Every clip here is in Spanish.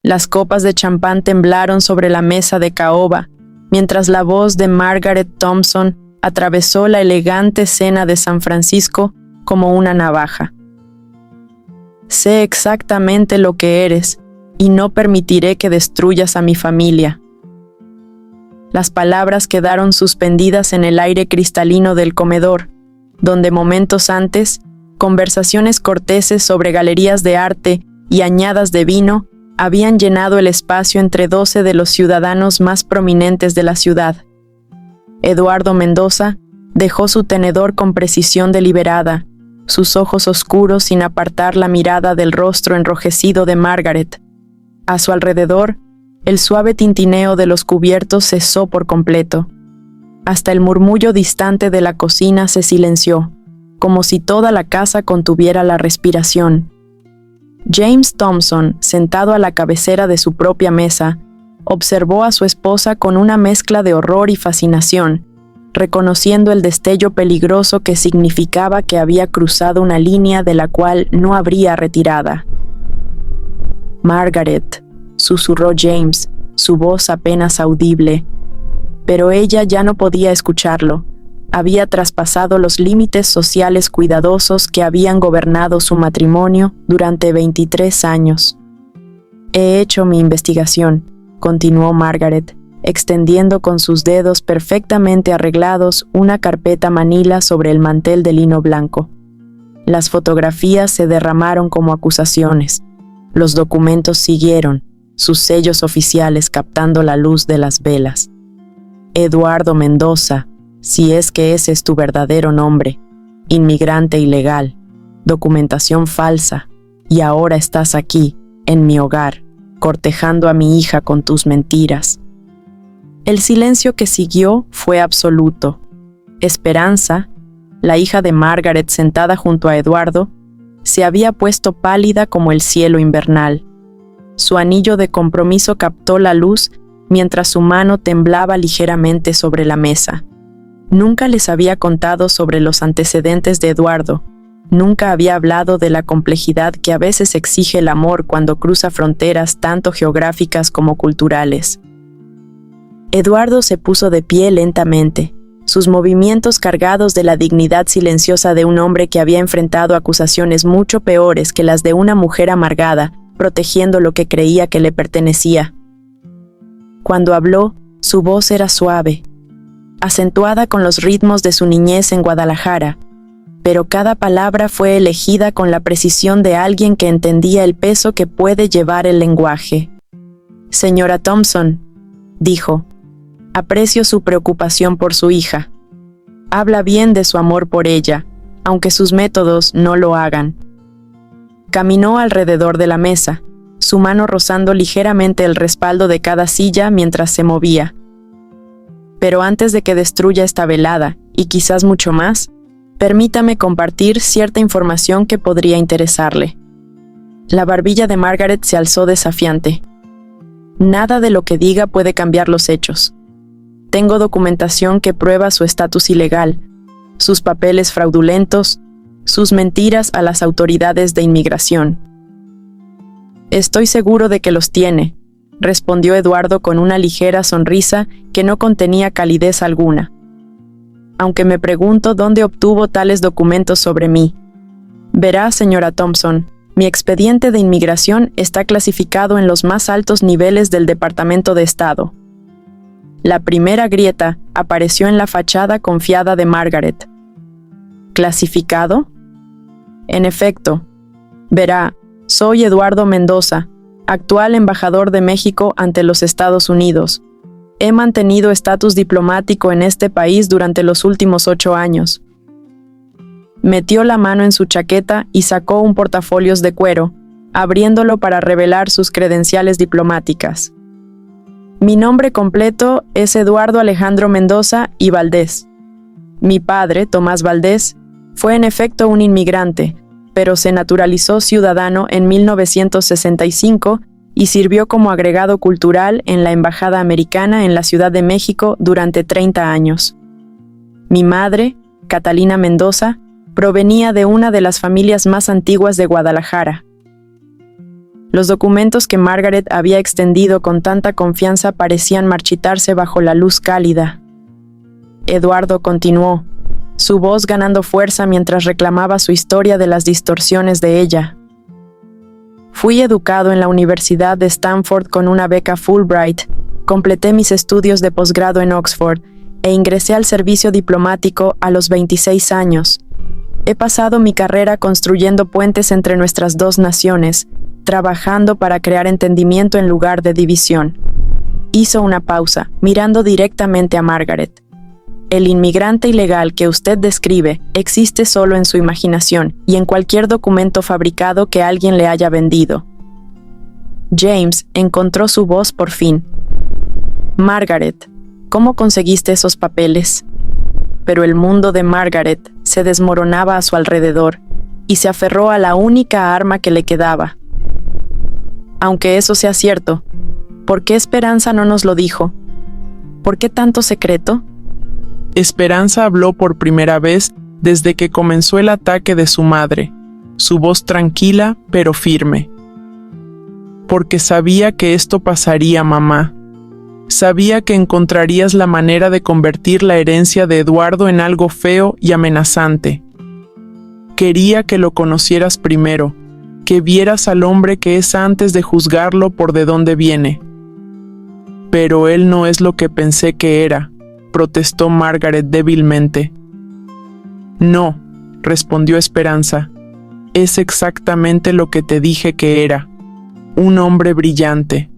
Las copas de champán temblaron sobre la mesa de caoba, mientras la voz de Margaret Thompson atravesó la elegante cena de San Francisco como una navaja. Sé exactamente lo que eres, y no permitiré que destruyas a mi familia. Las palabras quedaron suspendidas en el aire cristalino del comedor, donde momentos antes, conversaciones corteses sobre galerías de arte y añadas de vino habían llenado el espacio entre 12 de los ciudadanos más prominentes de la ciudad. Eduardo Mendoza dejó su tenedor con precisión deliberada, sus ojos oscuros sin apartar la mirada del rostro enrojecido de Margaret. A su alrededor, el suave tintineo de los cubiertos cesó por completo. Hasta el murmullo distante de la cocina se silenció, como si toda la casa contuviera la respiración. James Thompson, sentado a la cabecera de su propia mesa, observó a su esposa con una mezcla de horror y fascinación, reconociendo el destello peligroso que significaba que había cruzado una línea de la cual no habría retirada. «Margaret», susurró James, su voz apenas audible, pero ella ya no podía escucharlo. Había traspasado los límites sociales cuidadosos que habían gobernado su matrimonio durante 23 años. «He hecho mi investigación», continuó Margaret, extendiendo con sus dedos perfectamente arreglados una carpeta manila sobre el mantel de lino blanco. Las fotografías se derramaron como acusaciones. Los documentos siguieron, sus sellos oficiales captando la luz de las velas. Eduardo Mendoza, si es que ese es tu verdadero nombre, inmigrante ilegal, documentación falsa, y ahora estás aquí, en mi hogar, cortejando a mi hija con tus mentiras. El silencio que siguió fue absoluto. Esperanza, la hija de Margaret sentada junto a Eduardo, se había puesto pálida como el cielo invernal. Su anillo de compromiso captó la luz mientras su mano temblaba ligeramente sobre la mesa. Nunca les había contado sobre los antecedentes de Eduardo. Nunca había hablado de la complejidad que a veces exige el amor cuando cruza fronteras tanto geográficas como culturales. Eduardo se puso de pie lentamente, sus movimientos cargados de la dignidad silenciosa de un hombre que había enfrentado acusaciones mucho peores que las de una mujer amargada, protegiendo lo que creía que le pertenecía. Cuando habló, su voz era suave, acentuada con los ritmos de su niñez en Guadalajara, pero cada palabra fue elegida con la precisión de alguien que entendía el peso que puede llevar el lenguaje. «Señora Thompson», dijo, «aprecio su preocupación por su hija. Habla bien de su amor por ella, aunque sus métodos no lo hagan». Caminó alrededor de la mesa, su mano rozando ligeramente el respaldo de cada silla mientras se movía. «Pero antes de que destruya esta velada, y quizás mucho más, permítame compartir cierta información que podría interesarle». La barbilla de Margaret se alzó desafiante. «Nada de lo que diga puede cambiar los hechos. Tengo documentación que prueba su estatus ilegal, sus papeles fraudulentos, sus mentiras a las autoridades de inmigración». «Estoy seguro de que los tiene», respondió Eduardo con una ligera sonrisa que no contenía calidez alguna. «Aunque me pregunto dónde obtuvo tales documentos sobre mí. Verá, señora Thompson, mi expediente de inmigración está clasificado en los más altos niveles del Departamento de Estado». La primera grieta apareció en la fachada confiada de Margaret. ¿Clasificado? En efecto. Verá, soy Eduardo Mendoza, actual embajador de México ante los Estados Unidos. He mantenido estatus diplomático en este país durante los últimos 8 años. Metió la mano en su chaqueta y sacó un portafolios de cuero, abriéndolo para revelar sus credenciales diplomáticas. Mi nombre completo es Eduardo Alejandro Mendoza y Valdés. Mi padre, Tomás Valdés, fue en efecto un inmigrante, pero se naturalizó ciudadano en 1965 y sirvió como agregado cultural en la Embajada Americana en la Ciudad de México durante 30 años. Mi madre, Catalina Mendoza, provenía de una de las familias más antiguas de Guadalajara. Los documentos que Margaret había extendido con tanta confianza parecían marchitarse bajo la luz cálida. Eduardo continuó, su voz ganando fuerza mientras reclamaba su historia de las distorsiones de ella. Fui educado en la Universidad de Stanford con una beca Fulbright, completé mis estudios de posgrado en Oxford e ingresé al servicio diplomático a los 26 años. He pasado mi carrera construyendo puentes entre nuestras dos naciones, trabajando para crear entendimiento en lugar de división. Hizo una pausa, mirando directamente a Margaret. El inmigrante ilegal que usted describe existe solo en su imaginación y en cualquier documento fabricado que alguien le haya vendido. James encontró su voz por fin. Margaret, ¿cómo conseguiste esos papeles? Pero el mundo de Margaret se desmoronaba a su alrededor y se aferró a la única arma que le quedaba. Aunque eso sea cierto, ¿por qué Esperanza no nos lo dijo? ¿Por qué tanto secreto? Esperanza habló por primera vez desde que comenzó el ataque de su madre, su voz tranquila pero firme. Porque sabía que esto pasaría, mamá. Sabía que encontrarías la manera de convertir la herencia de Eduardo en algo feo y amenazante. Quería que lo conocieras primero, que vieras al hombre que es antes de juzgarlo por de dónde viene. Pero él no es lo que pensé que era, protestó Margaret débilmente. No, respondió Esperanza, es exactamente lo que te dije que era, un hombre brillante,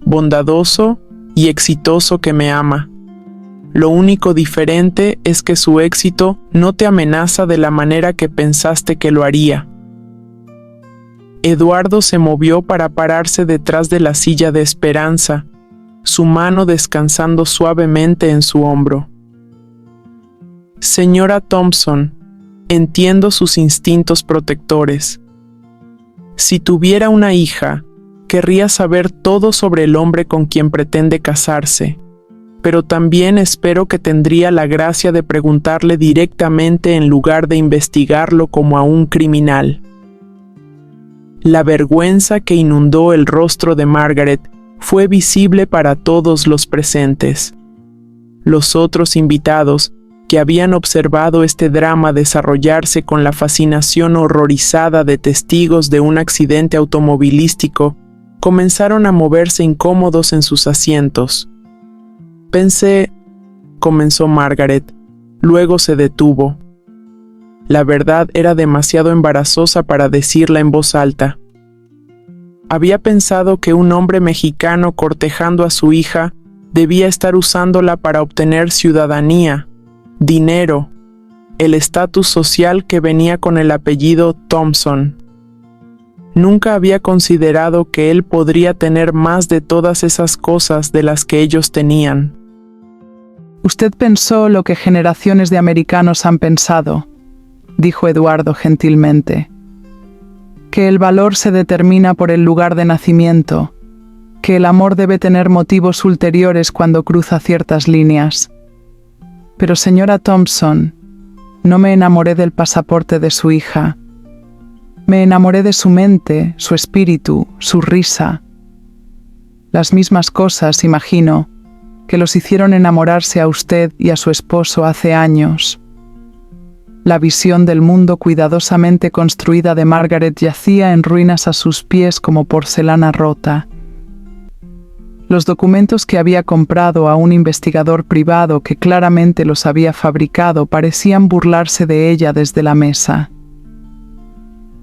bondadoso y exitoso que me ama. Lo único diferente es que su éxito no te amenaza de la manera que pensaste que lo haría. Eduardo se movió para pararse detrás de la silla de Esperanza, su mano descansando suavemente en su hombro. Señora Thompson, entiendo sus instintos protectores. Si tuviera una hija, querría saber todo sobre el hombre con quien pretende casarse, pero también espero que tendría la gracia de preguntarle directamente en lugar de investigarlo como a un criminal. La vergüenza que inundó el rostro de Margaret fue visible para todos los presentes. Los otros invitados, que habían observado este drama desarrollarse con la fascinación horrorizada de testigos de un accidente automovilístico, comenzaron a moverse incómodos en sus asientos. Pensé, comenzó Margaret, luego se detuvo. La verdad era demasiado embarazosa para decirla en voz alta. Había pensado que un hombre mexicano cortejando a su hija debía estar usándola para obtener ciudadanía, dinero, el estatus social que venía con el apellido Thompson. Nunca había considerado que él podría tener más de todas esas cosas de las que ellos tenían. Usted pensó lo que generaciones de americanos han pensado, dijo Eduardo gentilmente. Que el valor se determina por el lugar de nacimiento, que el amor debe tener motivos ulteriores cuando cruza ciertas líneas. Pero señora Thompson, no me enamoré del pasaporte de su hija. Me enamoré de su mente, su espíritu, su risa. Las mismas cosas, imagino, que los hicieron enamorarse a usted y a su esposo hace años. La visión del mundo cuidadosamente construida de Margaret yacía en ruinas a sus pies como porcelana rota. Los documentos que había comprado a un investigador privado que claramente los había fabricado parecían burlarse de ella desde la mesa.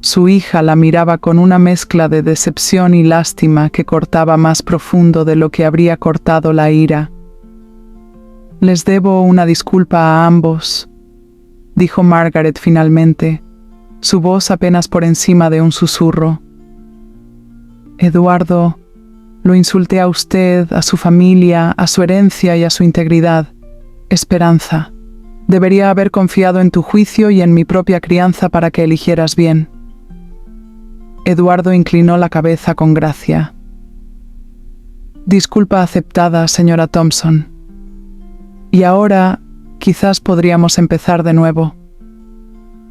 Su hija la miraba con una mezcla de decepción y lástima que cortaba más profundo de lo que habría cortado la ira. Les debo una disculpa a ambos, dijo Margaret finalmente, su voz apenas por encima de un susurro. Eduardo, lo insulté a usted, a su familia, a su herencia y a su integridad. Esperanza, debería haber confiado en tu juicio y en mi propia crianza para que eligieras bien. Eduardo inclinó la cabeza con gracia. Disculpa aceptada, señora Thompson. Y ahora, quizás podríamos empezar de nuevo.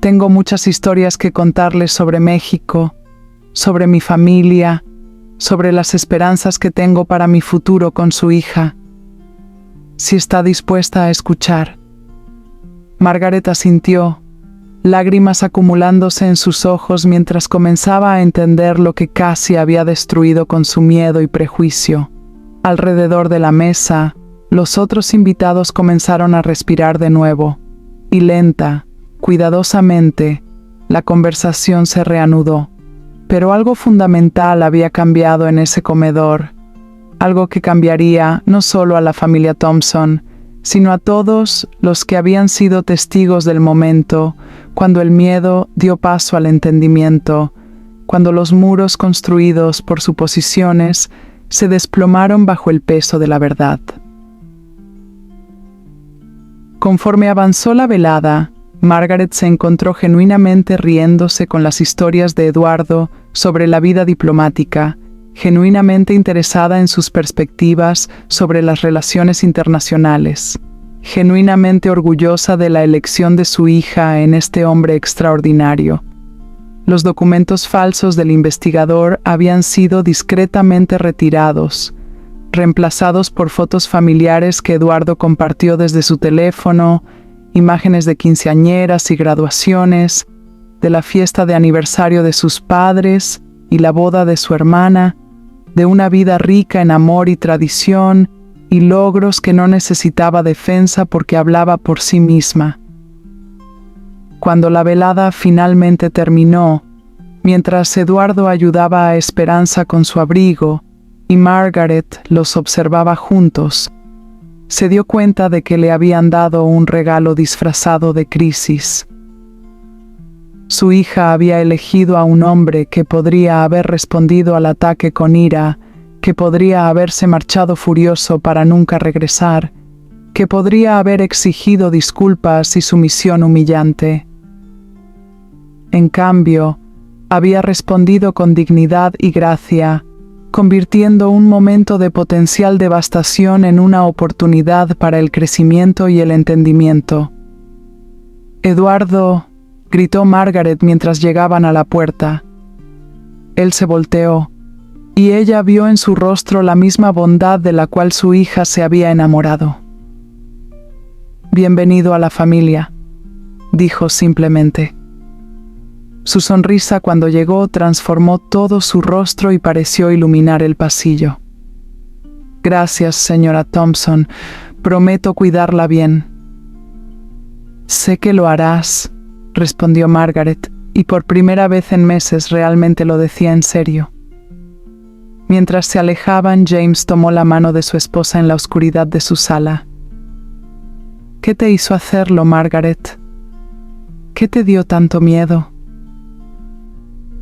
Tengo muchas historias que contarles sobre México, sobre mi familia sobre las esperanzas que tengo para mi futuro con su hija. Si está dispuesta a escuchar. Margaret asintió, lágrimas acumulándose en sus ojos mientras comenzaba a entender lo que casi había destruido con su miedo y prejuicio. Alrededor de la mesa, los otros invitados comenzaron a respirar de nuevo, y lenta, cuidadosamente, la conversación se reanudó. Pero algo fundamental había cambiado en ese comedor, algo que cambiaría no solo a la familia Thompson, sino a todos los que habían sido testigos del momento, cuando el miedo dio paso al entendimiento, cuando los muros construidos por suposiciones se desplomaron bajo el peso de la verdad. Conforme avanzó la velada, Margaret se encontró genuinamente riéndose con las historias de Eduardo sobre la vida diplomática, genuinamente interesada en sus perspectivas sobre las relaciones internacionales, genuinamente orgullosa de la elección de su hija en este hombre extraordinario. Los documentos falsos del investigador habían sido discretamente retirados, reemplazados por fotos familiares que Eduardo compartió desde su teléfono, imágenes de quinceañeras y graduaciones, de la fiesta de aniversario de sus padres y la boda de su hermana, de una vida rica en amor y tradición y logros que no necesitaba defensa porque hablaba por sí misma. Cuando la velada finalmente terminó, mientras Eduardo ayudaba a Esperanza con su abrigo y Margaret los observaba juntos, se dio cuenta de que le habían dado un regalo disfrazado de crisis. Su hija había elegido a un hombre que podría haber respondido al ataque con ira, que podría haberse marchado furioso para nunca regresar, que podría haber exigido disculpas y sumisión humillante. En cambio, había respondido con dignidad y gracia, convirtiendo un momento de potencial devastación en una oportunidad para el crecimiento y el entendimiento. «Eduardo», gritó Margaret mientras llegaban a la puerta. Él se volteó, y ella vio en su rostro la misma bondad de la cual su hija se había enamorado. «Bienvenido a la familia», dijo simplemente. Su sonrisa cuando llegó transformó todo su rostro y pareció iluminar el pasillo. «Gracias, señora Thompson. Prometo cuidarla bien». «Sé que lo harás», respondió Margaret, y por primera vez en meses realmente lo decía en serio. Mientras se alejaban, James tomó la mano de su esposa en la oscuridad de su sala. «¿Qué te hizo hacerlo, Margaret? ¿Qué te dio tanto miedo?»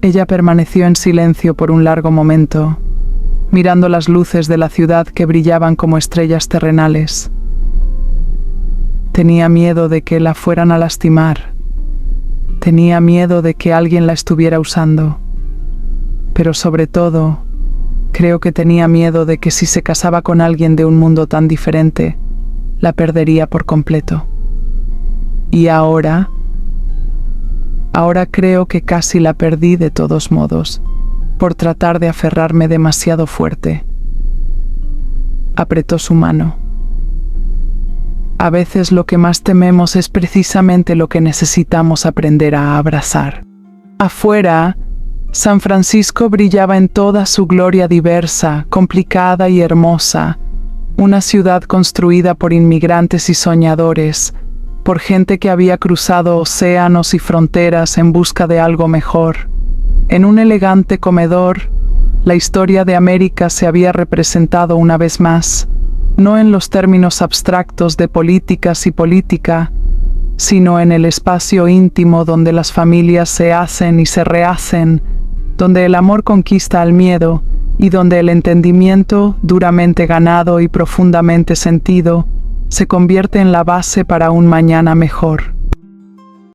Ella permaneció en silencio por un largo momento, mirando las luces de la ciudad que brillaban como estrellas terrenales. Tenía miedo de que la fueran a lastimar. Tenía miedo de que alguien la estuviera usando. Pero sobre todo, creo que tenía miedo de que si se casaba con alguien de un mundo tan diferente, la perdería por completo. Y ahora creo que casi la perdí de todos modos, por tratar de aferrarme demasiado fuerte. Apretó su mano. A veces lo que más tememos es precisamente lo que necesitamos aprender a abrazar. Afuera, San Francisco brillaba en toda su gloria diversa, complicada y hermosa, una ciudad construida por inmigrantes y soñadores, por gente que había cruzado océanos y fronteras en busca de algo mejor. En un elegante comedor, la historia de América se había representado una vez más, no en los términos abstractos de políticas y política, sino en el espacio íntimo donde las familias se hacen y se rehacen, donde el amor conquista al miedo y donde el entendimiento, duramente ganado y profundamente sentido, se convierte en la base para un mañana mejor.